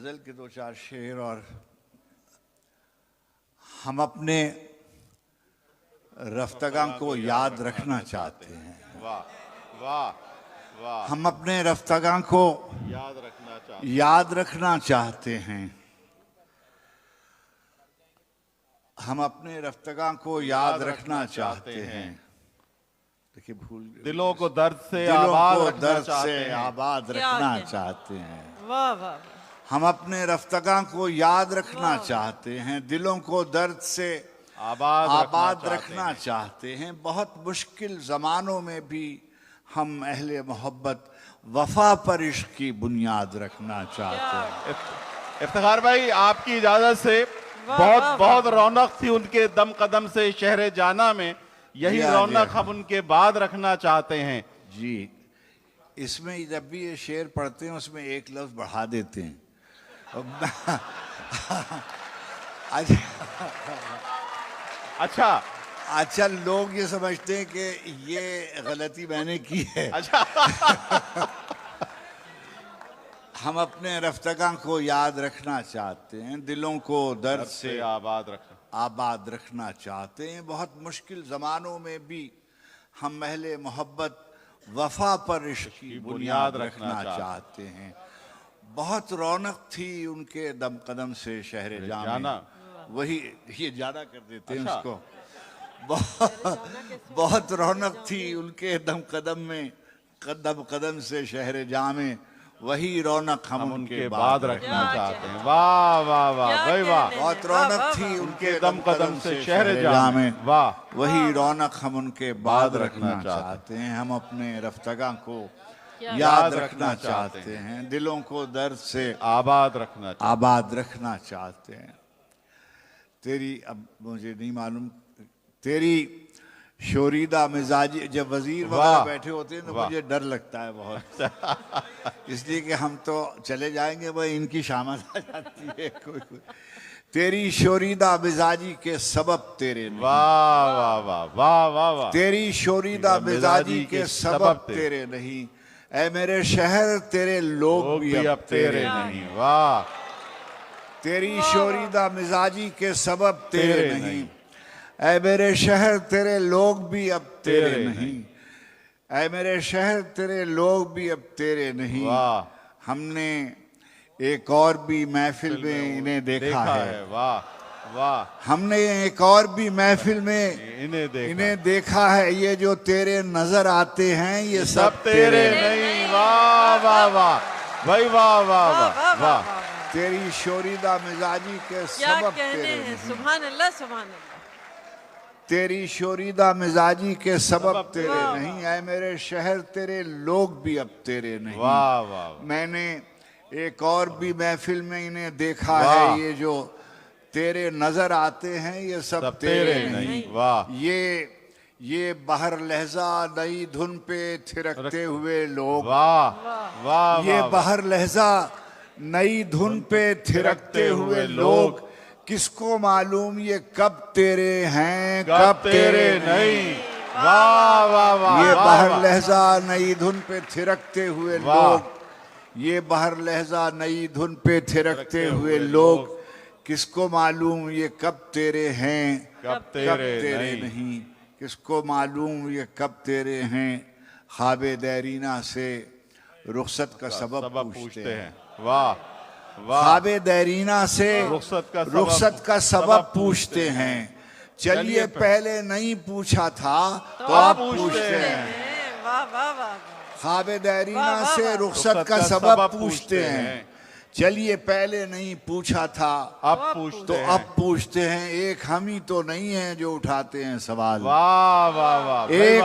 गज़ल के दो चार शेर और हम अपने रफ्तगां को याद रखना चाहते हैं। वाह वाह वाह। हम अपने रफ्तगां को याद रखना चाहते हैं। हम अपने रफ्तगां को याद रखना चाहते हैं। देखिए भूल दिलों को दर्द से आबाद रखना चाहते हैं। वाह वाह। हम अपने रफ्तगां को याद रखना चाहते हैं, दिलों को दर्द से आबाद रखना चाहते हैं। बहुत मुश्किल ज़मानों में भी हम अहले मोहब्बत वफा पर इश्क की बुनियाद रखना चाहते हैं। इफ्तिखार भाई, आपकी इजाजत से बहुत रौनक थी उनके दम कदम से शहर जाना में। यही रौनक हम उनके बाद रखना चाहते हैं। जी, इसमें जब भी ये शेर पढ़ते हैं उसमें एक लफ्ज बढ़ा देते हैं। अच्छा, लोग ये समझते हैं कि ये गलती मैंने की है। अच्छा। हम अपने रफ्तगां को याद रखना चाहते हैं, दिलों को दर्द से आबाद रखना चाहते हैं। बहुत मुश्किल ज़मानों में भी हम अहले मोहब्बत वफा पर इश्क की बुनियाद रखना चाहते हैं। बहुत रौनक थी उनके दम कदम से शहर जाना। वही ये जाना कर देते हैं उसको। बहुत रौनक थी उनके दम कदम से शहर जामे। वही रौनक हम उनके बाद रखना चाहते हैं। वाह वाह वाह भाई वाह। बहुत रौनक थी उनके दम कदम से शहर जामे। वाह। वही रौनक हम उनके बाद रखना चाहते हैं। हम अपने रफ्तगां को याद रखना चाहते हैं, दिलों को दर्द से आबाद रखना चाहते हैं। तेरी, अब मुझे नहीं मालूम, तेरी शोरीदा मिजाजी, जब वजीर वगैरह बैठे होते हैं तो मुझे डर लगता है बहुत। इसलिए कि हम तो चले जाएंगे, वह इनकी शामत आ जाती है कोई। तेरी शोरीदा मिजाजी के सबब तेरे नहीं। वाह वाह वाह वाह वाह वाह। तेरी शोरीदा मिजाजी के सबब तेरे नहीं। ऐ मेरे शहर तेरे लोग भी अब तेरे नहीं। वाह। तेरी शोरीदा मिजाजी के सबब तेरे नहीं। ऐ मेरे शहर तेरे लोग भी अब तेरे नहीं। ऐ मेरे शहर तेरे लोग भी अब तेरे नहीं। हमने एक और भी महफिल में इन्हें देखा है। वाह वाह। हमने एक और भी महफिल में इन्हें देखा है। ये जो तेरे नजर आते हैं ये सब तेरे नहीं। वाह वाह वाह भाई वाह वाह वाह वाह। तेरी शोरीदा मिजाजी के सबब तेरे नहीं। सुभान अल्लाह सुभान अल्लाह। तेरी शोरीदा मिजाजी के सबब तेरे नहीं। ऐ मेरे शहर तेरे लोग भी अब तेरे नहीं। वाह वाह। मैंने एक और भी महफिल में इन्हें देखा है। ये जो तेरे नजर आते हैं ये सब तेरे नहीं। वाह। ये बहर लहजा नई धुन पे थिरकते हुए लोग। वाह वाह। ये बहर लहजा नई धुन पे थिरकते हुए लोग, किसको मालूम ये कब तेरे हैं कब तेरे नहीं। वाह वाह वाह। ये बहर लहजा नई धुन पे थिरकते हुए लोग, ये बहर लहजा नई धुन पे थिरकते हुए लोग, किसको मालूम ये कब तेरे हैं कब तेरे नहीं। किसको मालूम ये कब तेरे हैं। ख्वाबे दैरीना से रुखसत का सबब पूछते हैं। वाह वाह। ख्वाबे दैरीना से रुखसत का सबब पूछते हैं। चलिए पहले नहीं पूछा था तो अब पूछते हैं। वाह वाह वाह। ख्वाबे दैरीना से रुखसत का सबब पूछते हैं। चलिए पहले नहीं पूछा था अब पूछते हैं। एक हम ही तो नहीं है जो उठाते हैं सवाल। वाह वाह वाह। एक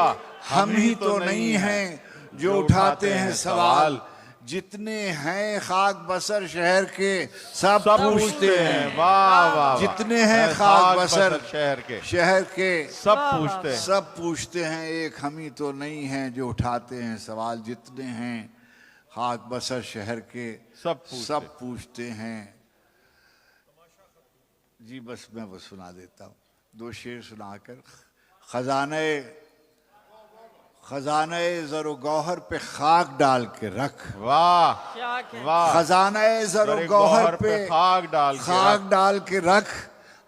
हम ही तो नहीं है जो उठाते हैं सवाल। जितने हैं खाक बसर शहर के सब पूछते हैं। वाह वाह। जितने हैं खाक बसर शहर के सब पूछते हैं। एक हम ही तो नहीं है जो उठाते हैं सवाल। जितने हैं खाक बसर शहर के सब पूछते हैं। जी बस मैं वो सुना देता हूँ, दो शेर सुनाकर खजाने ज़र गौहर पे खाक डाल के रख। वाह क्या कहते वाह। खजाने ज़र ज़र गौहर पे खाक डाल के रख।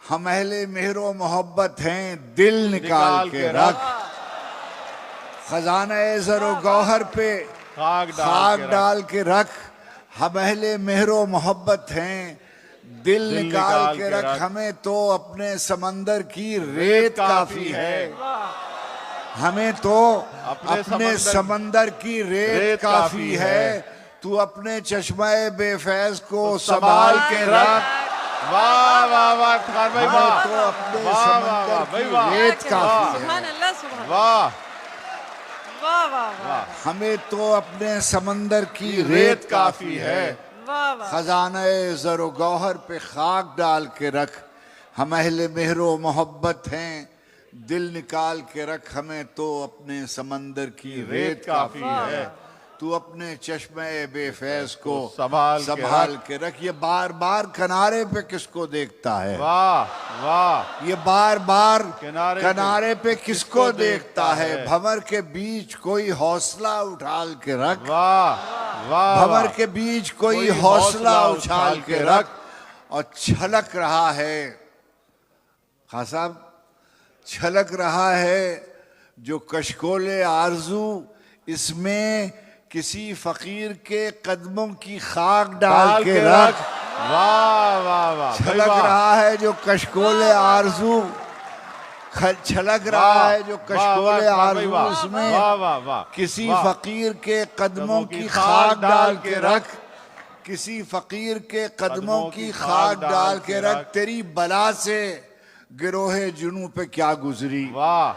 हम अहले मेहरो मोहब्बत हैं, दिल निकाल के रख। खजाने ज़र गौहर पे खाक डाल के रख। हम अहले मेहरो मोहब्बत हैं, दिल निकाल के रख। हमें तो अपने समंदर की रेत काफी है। हमें तो अपने समंदर की रेत काफी है। तू अपने चश्मे बेफैज को संभाल के रख। वाह वाह वाह खान भाई हमें वाह। तो अपने वाह, वाह, समंदर वाह, भाई की वाह। रेत काफी है। सुभान अल्लाह सुभान अल्लाह। वाह वाह वाह वाह हमें तो अपने समंदर की रेत काफी है। वाह वाह। खजाने ज़र गौहर पे खाक डाल के रख। हम अहले मेहरो मोहब्बत हैं, दिल निकाल के रख। हमें तो अपने समंदर की रेत काफी है। तू अपने चश्मे बेफैज को संभाल के रख। ये बार बार किनारे पे किसको देखता है? वाह वाह। ये बार बार किनारे पे किसको देखता है? भंवर के बीच कोई हौसला उछाल के रख। वाह वाह। भंवर के बीच कोई हौसला उछाल के रख। और छलक रहा है, खां साहब, छलक रहा है जो कशकोले आरजू, इसमें किसी फकीर के कदमों की खाक डाल के रख। वाह वाह वाह। छलक रहा है जो कशकोले आरजू, छलक रहा है जो कशकोले आरजू, इसमें वाह वाह वाह। किसी फकीर के कदमों की खाक डाल के रख। किसी फकीर के कदमों की खाक डाल के रख। तेरी बला से गिरोहे जुनू पे क्या गुजरी। वाह।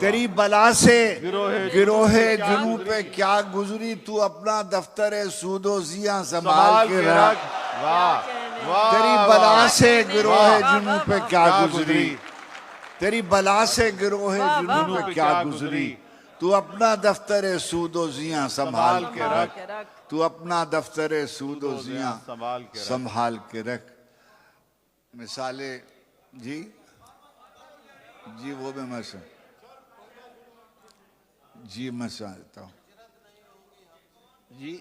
तेरी बला से गिरोहे जुनू पे क्या गुजरी। तू अपना दफ्तर सूदो जिया संभाल के रख। वाह वाह। तेरी बला से गिरोहे जुनू पे क्या गुजरी। तेरी बला से गिरोहे जुनू पे क्या गुजरी। तू अपना दफ्तर सूदो जिया संभाल के रख। तू अपना दफ्तर सूदो जिया संभाल के रख। मिसाले जी जी वो भी मैं सुन जी मैं समझता हूँ जी।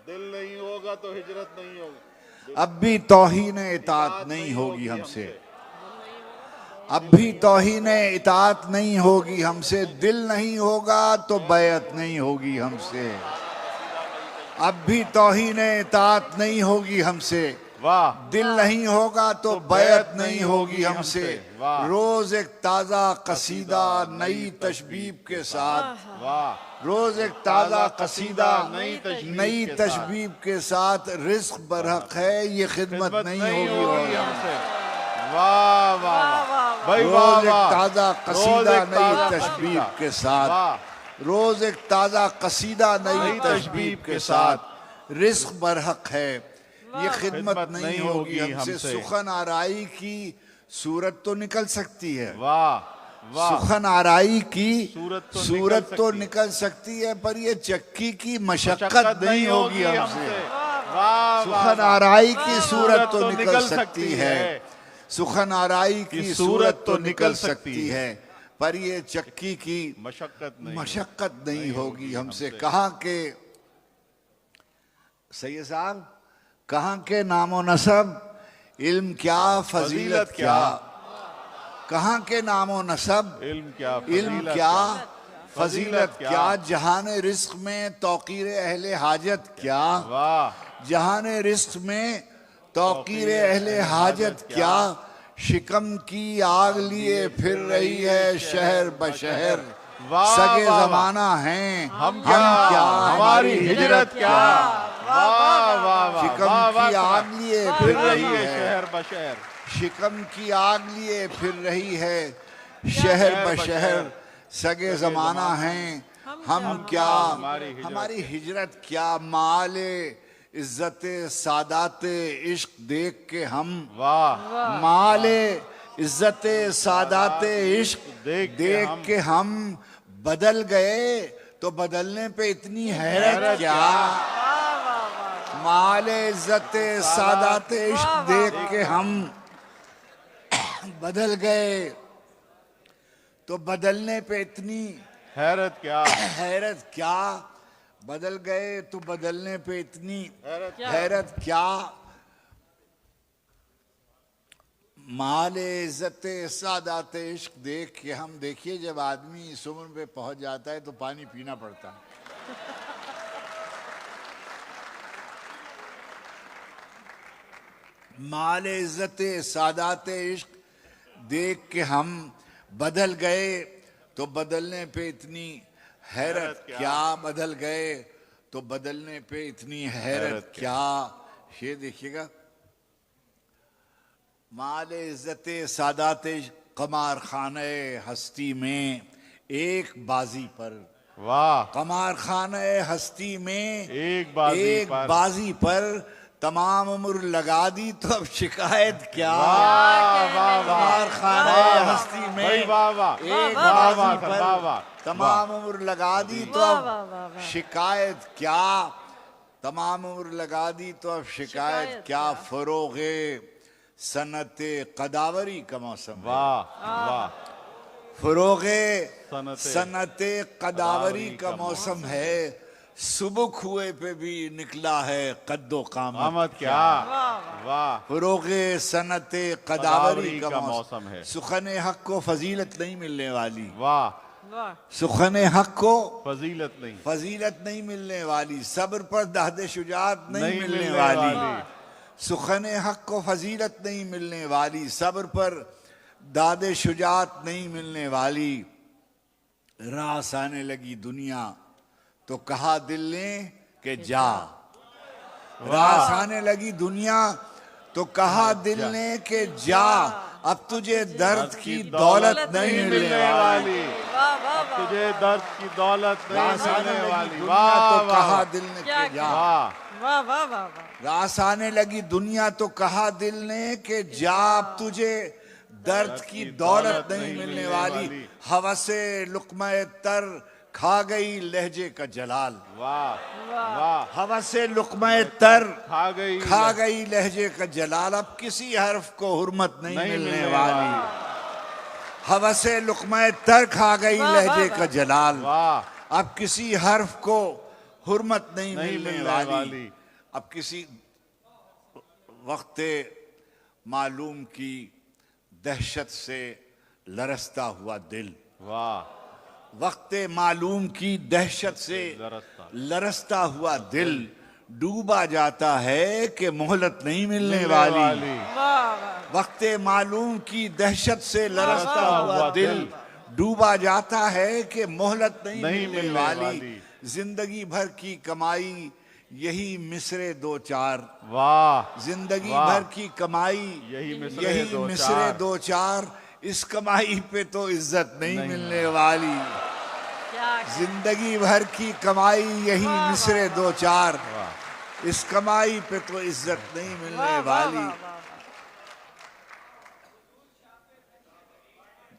दिल नहीं होगा तो हिजरत नहीं होगी। अब भी तौहीन इताअत नहीं होगी हमसे। अब भी तौहीन इताअत नहीं होगी हमसे। दिल नहीं होगा तो बैअत नहीं होगी हमसे। अब भी तौहीन इताअत नहीं होगी हमसे। वाह। दिल नहीं होगा तो बैअत नहीं होगी हमसे। रोज एक ताजा कसीदा नई तशबीब के साथ। वाह। रोज एक ताजा कसीदा नई तशबीब के साथ। रिस्क बरहक है ये खिदमत नहीं होगी हमसे। वाह वाह भाई वाह। रोज एक ताजा कसीदा नई तशबीब के साथ। रोज एक ताजा कसीदा नई तशबीब के साथ। रिस्क बरहक है ये खिदमत नहीं होगी हमसे। सुखन आराई की सूरत तो निकल सकती है। वाह वाह। सुखन आराई की सूरत तो निकल सकती है, पर ये चक्की की मशक्कत नहीं होगी हमसे। सुखन आराई की सूरत तो निकल सकती है। सुखन आराई की सूरत तो निकल सकती है, पर ये चक्की की मशक्कत नहीं होगी हमसे। कहाँ के सैयद साहब, कहाँ के नामो नसब, इल्म क्या फजीलत क्या। कहाँ के नामो नसब, इल्म क्या फजीलत क्या। जहान रिस्क में तौकीर अहले हाजत क्या। जहान रिस्क में तौकीर अहले हाजत क्या। शिकम की आग लिए फिर रही है शहर बशहर। सगे जमाना हैं हम क्या हमारी हिजरत क्या। शिकम की आग लिए फिर रही है शहर बशहर। शिकम की आग लिए फिर रही है शहर बशहर। सगे जमाना हैं हम क्या हमारी हिजरत क्या। माले इज्जत सादात इश्क देख के हम। माले इज्जत सादात इश्क देख के हम बदल गए तो बदलने पे इतनी हैरत क्या। माले इज्जत सादात इश्क देख के हम बदल गए तो बदलने पे इतनी हैरत क्या, हैरत क्या, बदल गए तो बदलने पे इतनी क्या? हैरत क्या, माले इज्जत सादात इश्क देख के हम, देखिए जब आदमी इस उम्र पे पहुंच जाता है तो पानी पीना पड़ता है। माले इज्जत सादात इश्क देख के हम बदल गए तो बदलने पे इतनी हैरत क्या, बदल गए तो बदलने पे इतनी हैरत क्या। ये देखिएगा, माले इज्जत सादात कमार खाने हस्ती में एक बाजी पर, वाह, कमार खाने हस्ती में एक बाजी पर तमाम उम्र लगा दी तो अब शिकायत क्या। कमार खाने हस्ती में वाह वाह, एक वाह बाजी वाह, पर वाह वाह, तमाम उम्र लगा दी तो वाह, अब वाह, वाह, वाह। शिकायत क्या, तमाम उम्र लगा दी तो अब शिकायत शिकायत क्या। क्या। फरोगे सनत कदावरी का मौसम है, वाह वाह, फरोगे सनत सनत कदावरी का मौसम है, सुबह कुएं पे भी निकला है कद्दो कामत कामत क्या, वाह, फरोगे सनत कदावरी का मौसम है, सुखन हक को फजीलत नहीं मिलने वाली, वाह, वाह, सुखन हक को फजीलत नहीं, फजीलत नहीं मिलने वाली, सब्र पर दाहद शुजात नहीं मिलने वाली, सुखन हक को फजीलत नहीं मिलने वाली, सब्र पर दादे शुजात नहीं मिलने वाली। रास आने लगी दुनिया तो कहा दिल ने कि जा, रास आने लगी दुनिया तो कहा दिल ने कि जा, अब तुझे दर्द की दौलत नहीं मिलने वाली, वाह, वाह, वाह। तुझे दर्द की दौलत नहीं रास आने मिलने लगी वाली, दुनिया वाह तो कहा वाह, दिल ने क्या कि जा, वाह, वाह, वाह, वाह, वाह। रास आने लगी दुनिया तो कहा दिल ने कि जा, अब तुझे दर्द की दौलत नहीं मिलने वाली। हवसे लुक़्मा तर खा गई लहजे का जलाल, वाह वाह, हवसे लुक़्मा तर खा गई लहजे का जलाल, अब किसी हर्फ को हुर्मत नहीं मिलने वाली। हवसे लुक़्मा तर खा गई वाह, लहजे वाह, का जलाल, वाह, अब किसी हर्फ को हुर्मत नहीं मिलने मिलने वाली। वाली। अब किसी वक्त मालूम की दहशत से लरसता हुआ दिल, वाह, वक्त मालूम की दहशत से लरसता हुआ दिल डूबा जाता है कि मोहलत नहीं मिलने वाली। वाह, वाह। वक्त मालूम की दहशत से लरसता हुआ दिल डूबा जाता है कि मोहलत नहीं मिलने वाली। जिंदगी भर की कमाई यही मिसरे दो चार, वाह, जिंदगी वाह। भर की कमाई यही मिसरे मिसरे दो चार, इस कमाई पे तो इज्जत नहीं मिलने वाली। क्या जिंदगी भर की कमाई यही वाह, मिसरे दो चार, इस कमाई पे तो इज्जत नहीं मिलने वाह, वाह, वाली। वाह, वाह, वाह।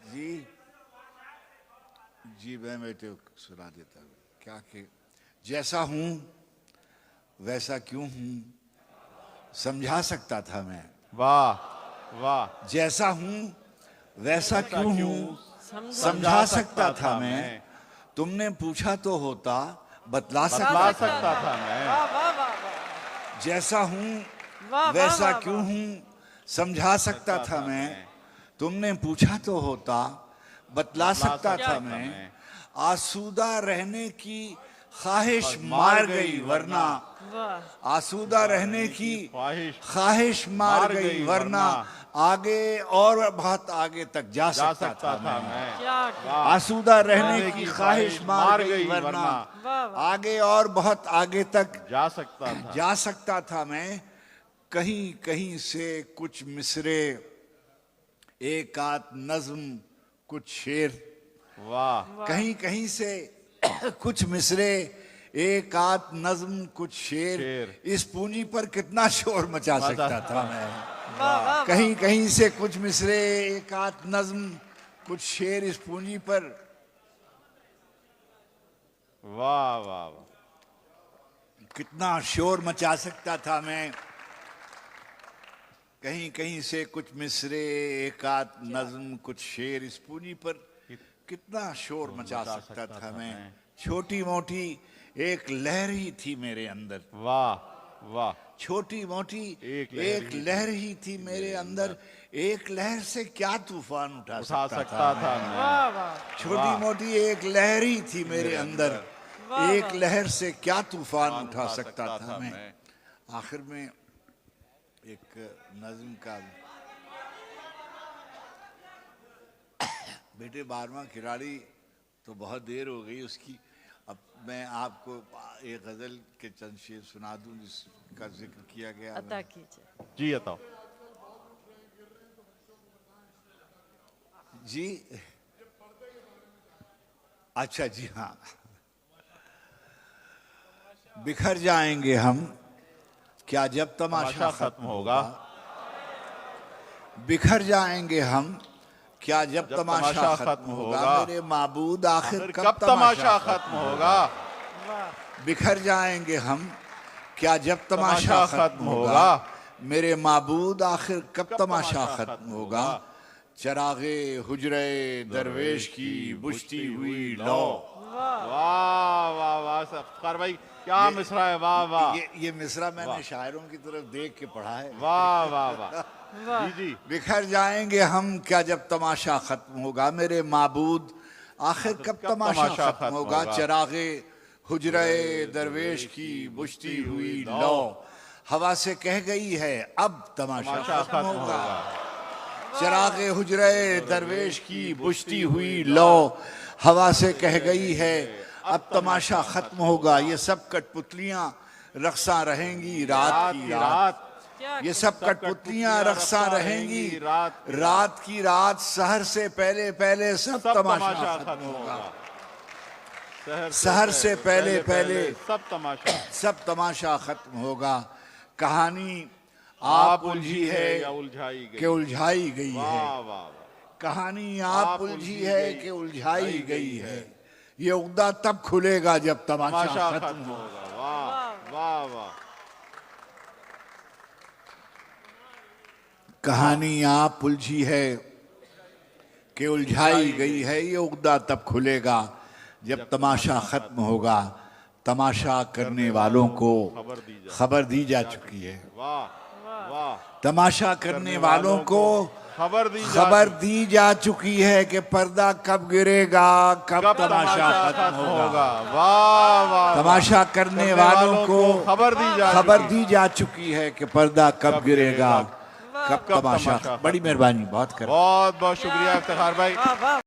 जी जी, मैं बेटे सुना देता हूँ क्या कि जैसा हूं वैसा क्यों हूं समझा सकता था मैं, वाह वाह, जैसा हूं वैसा क्यों हूं समझा सकता था मैं, तुमने पूछा तो होता बतला सकता था। था मैं, वाह, वाह, वाह, वाह। जैसा हूं वाह, वाह, वैसा वाह, क्यों वाह। हूं समझा सकता था मैं, तुमने पूछा तो होता बतला सकता था मैं। आसूदा रहने की ख्वाहिश मार गई वरना, वाह, आसूदा रहने की ख्वाहिश ख्वाहिश मार गई वरना, आगे और बहुत आगे तक जा सकता था मैं। क्या आसूदा रहने की ख्वाहिश मार गई वरना, वाह, वाह। आगे और बहुत आगे तक जा सकता था मैं। कहीं कहीं से कुछ मिसरे, एक आध नज्म कुछ शेर, वाह, कहीं कहीं से कुछ मिसरे, एक आध नज्म कुछ शेर, इस पूंजी पर कितना शोर मचा सकता था मैं। वाह, वाह, कहीं कहीं से कुछ मिसरे, एक आध नज्म कुछ शेर, इस पूंजी पर वाह वाह, कितना शोर मचा सकता था मैं। कहीं कहीं से कुछ मिसरे, एक आध नज्म कुछ शेर, इस पूंजी पर कितना शोर मचा सकता था मैं। छोटी मोटी एक लहर ही थी मेरे अंदर। वाह वाह। छोटी मोटी एक एक लहर ही थी मेरे अंदर। एक लहर से क्या तूफान उठा सकता था मैं। मैं। वाह वाह छोटी मोटी एक लहर ही थी मेरे अंदर। वाह, एक वाह। लहर से क्या तूफान उठा सकता था मैं। आखिर में एक नज्म का, बेटे 12वां खिलाड़ी तो बहुत देर हो गई उसकी। अब मैं आपको एक गजल के चंद शेर सुना दूं जिसका जिक्र किया गया। अता कीजिए जी अता। जी अच्छा जी हाँ। बिखर जाएंगे हम क्या जब तमाशा खत्म होगा। बिखर जाएंगे हम क्या जब तमाशा खत्म होगा। मेरे माबूद आखिर कब तमाशा खत्म होगा। वाह बिखर जाएंगे हम क्या जब तमाशा खत्म होगा। मेरे माबूद आखिर कब तमाशा खत्म होगा। चरागे हुजरे दरवेश की बुझती हुई लौ। वाह वाह वाह इफ्तिखार भाई क्या मिसरा है। वाह वाह। ये मिसरा मैंने शायरों की तरफ देख के पढ़ा है। वाह वाह वाह। वाह जी जी। बिखर जाएंगे हम क्या जब तमाशा खत्म होगा। मेरे माबूद आखिर कब तमाशा खत्म होगा। चरागे हुजरे दरवेश की बुझती हुई लौ। हवा से कह गई है अब तमाशा खत्म होगा। चरागे हुजरे दरवेश की बुझती हुई लौ। हवा से कह गई है अब तमाशा खत्म होगा। ये सब कठपुतलियां रक्सा रहेंगी रात की रात। क्या ये सब कठपुतलियां रक्सा रहेंगी रात की रात। सहर से पहले पहले सब तमाशा खत्म होगा। सहर से पहले पहले सब तमाशा खत्म होगा। कहानी आप उलझी है कि उलझाई गई है। कहानी आप उलझी है कि उलझाई गई है। ये उगदा तब खुलेगा जब तमाशा खत्म होगा। वाह वाह वाह। कहानी आप उलझी है कि उलझाई गई है। ये उगदा तब खुलेगा जब तमाशा खत्म होगा। तमाशा करने वालों को खबर दी जा चुकी है। वाह वाह। तमाशा करने वालों को खबर दी जा चुकी है कि पर्दा कब गिरेगा कब तमाशा खत्म होगा। वाह वाह। तमाशा करने वालों को खबर दी जा चुकी है कि पर्दा कब गिरेगा कब तमाशा। बड़ी मेहरबानी बहुत कर। बहुत बहुत शुक्रिया इफ्तिखार भाई। वाह वाह।